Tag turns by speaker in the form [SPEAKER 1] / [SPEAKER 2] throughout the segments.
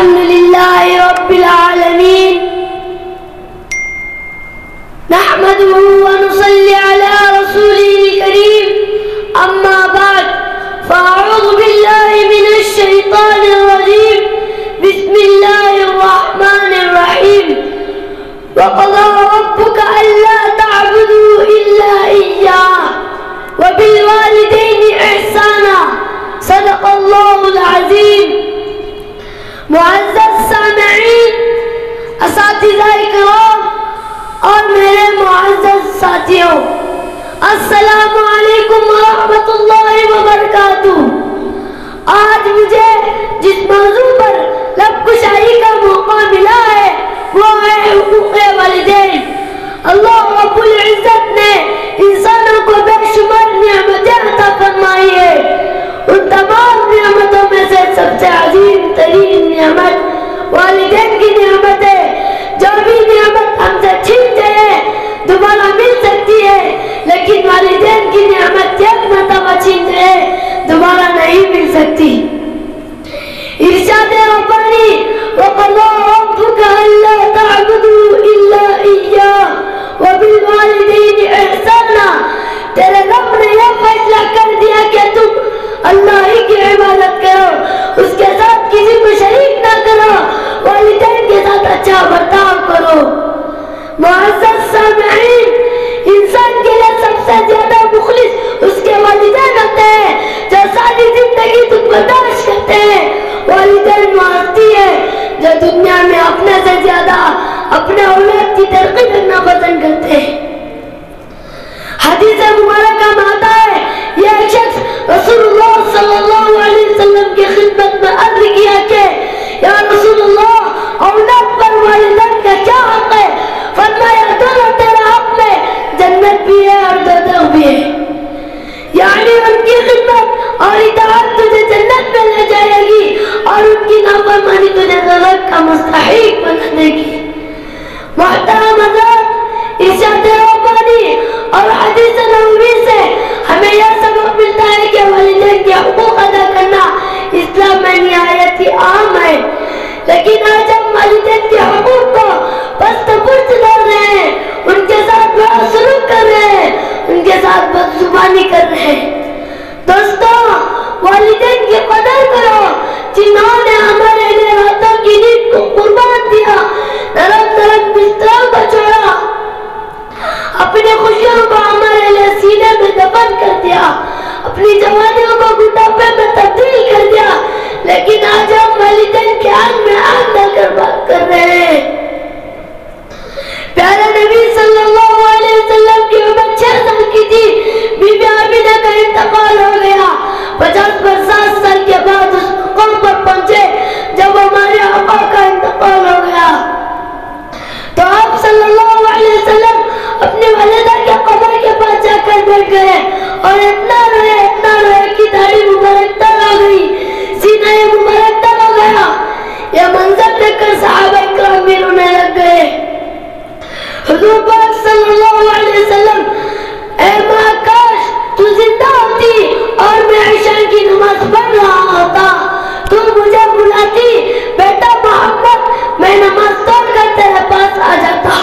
[SPEAKER 1] الحمد لله رب العالمين نحمده ونصلي على رسوله الكريم أما بعد فأعوذ بالله من الشيطان الرجيم بسم الله الرحمن الرحيم وقضى ربك ألا تعبدوا إلا إياه وبالوالدين إحسانا صدق الله العظيم. معزز سامعین، اساتذہ اکرام اور میرے معزز ساتھیوں، السلام علیکم ورحمۃ اللہ وبرکاتہ. آج مجھے جس موضوع پر لب کشائی کا موقع ملا ہے وہ ہے حقوق والدین. اللہ رب العزت نے انسانوں کو بے شمار نعمتیں عطا فرمائی ہے. ان تمام نعمتوں میں سے سب سے عظیم ترین نعمت والدین کی نعمت ہے. جو بھی نعمت ہم سے چھین جائے دوبارہ مل سکتی ہے، لیکن والدین کی نعمت ایک مرتبہ چھین جائے دوبارہ نہیں مل سکتی. ارشاد ربانی وقضى ربك ألا تعبدوا إلا إياه وبالوالدين إحسانا. تیرے رب نے یہ فیصلہ کر دیا کہ تم اللہ ہی کی عبادت کرو، اس کے ساتھ کسی کو شریک نہ کرو، والدین کے ساتھ اچھا برتاؤ کرو. معزز سامعین، انسان کے لیے سب سے زیادہ مخلص اس کے والدین ہوتے ہیں جو ساری زندگی تم برداشت کرتے ہیں. والدین معاشتی ہے جو دنیا میں اپنے سے زیادہ اپنے اولاد کی ترقی کرنا پسند کرتے ہیں. حدیث مبارکہ میں آتا ہے یہ شخص رسول اللہ صلی اللہ علیہ وسلم کی خدمت میں عرض کیا کہ یا رسول اللہ اولاد پر والدین کا کیا حق ہے؟ فرمایا دونوں تیرا حق میں جنت بھی ہے اور دوزخ بھی ہے. یعنی ان کی خدمت اور اطاعت تجھے جنت میں لے جائے گی اور ان کی نافرمانی تجھے دوزخ کا مستحق بنا دے گی. محترم حضرات، ارشاد ربانی اور حدیث نبوی سے ہمیں یہ سبق ملتا ہے کہ والدین کے حقوق ادا کرنا اسلام میں نہایت ہی عام ہے. لیکن آج ہم والدین کے حقوق کو پست پشت ڈال رہے ہیں، ان کے ساتھ برا سلوک کر رہے ہیں، ان کے ساتھ بدزبانی کر رہے ہیں. دوستو، والدین کی قدر کرو جنہوں نے ہمارے لیے راتوں کی نیند کو قربان دیا، نرم نرم بستروں کو چھوڑا، اپنی خوشیوں کو ہمارے لیے سینے میں دفن کر دیا، اپنی جوانیوں کو بڑھاپے میں تبدیل کر دیا. لیکن آج ہم والدین کے آنکھ میں آنکھ ڈال کر بات کر رہے ہیں. پیارے نبی صلی اللہ علیہ وسلم کی عمر 6 سال کی تھی، بی بی آمینہ کا انتقال ہو گیا. 50 سال کے بعد اس مقام پر پہنچے جب ہمارے آقا کا انتقال ہو گیا. تو آپ صلی اللہ علیہ وسلم اپنی والدہ کے قبر کے پاس جا کر بیٹھ گئے اور اتنا روئے کہ داڑھی مبارک تر ہو گئی، سینہ مبارک تر ہو گیا. یہ منظر دیکھ کر صحابہ اکرام بھی رونے لگ گئے. حضور پاک صلی اللہ علیہ وسلم، اے ماں کاش تو زندہ ہوتی اور میں عشاء کی نماز پڑھ رہا ہوتا، تو مجھے بلاتی، بیٹا محمد میں نماز توڑ کر تیرے پاس آ جاتا.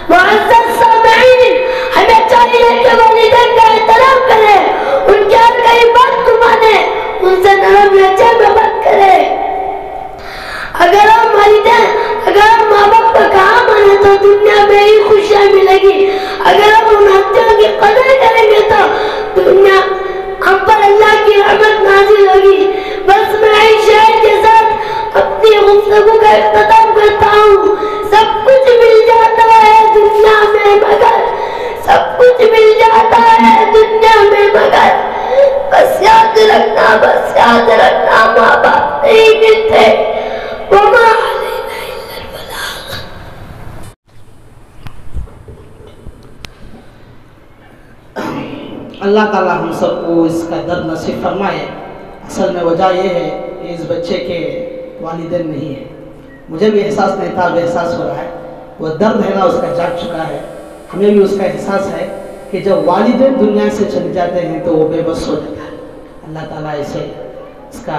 [SPEAKER 1] معزز سامعین، ہمیں چاہیے کہ والدین کا احترام کریں، ان کی ہر کئی بات کو مانیں، ان سے نرم لہجے میں بات کریں. اگر ہم ماں باپ کا کہا مانے تو دنیا میں ہی خوشیاں ملے گی. اگر ہم ان ہتھیوں کی قدر کریں گے تو دنیا ہم پر اللہ کی رحمت نازل ہوگی. بس میں اس شعر کے ساتھ اپنی گفتگو کا اختتام کرتا ہوں. سب کچھ مل جاتا ہے دنیا میں مگر، سب کچھ مل جاتا ہے دنیا میں مگر، بس یاد رکھنا ماں باپ نہیں ملتے. وما علینا الا البلاغ.
[SPEAKER 2] اللہ تعالیٰ ہم سب کو اس کا درد نصیب فرمائے. اصل میں وجہ یہ ہے کہ اس بچے کے والدین نہیں ہیں. مجھے بھی احساس نہیں تھا، اب احساس ہو رہا ہے. وہ درد ہے نا اس کا جاگ چکا ہے. ہمیں بھی اس کا احساس ہے کہ جب والدین دنیا سے چلے جاتے ہیں تو وہ بے بس ہو جاتا ہے. اللہ تعالیٰ اسے اس کا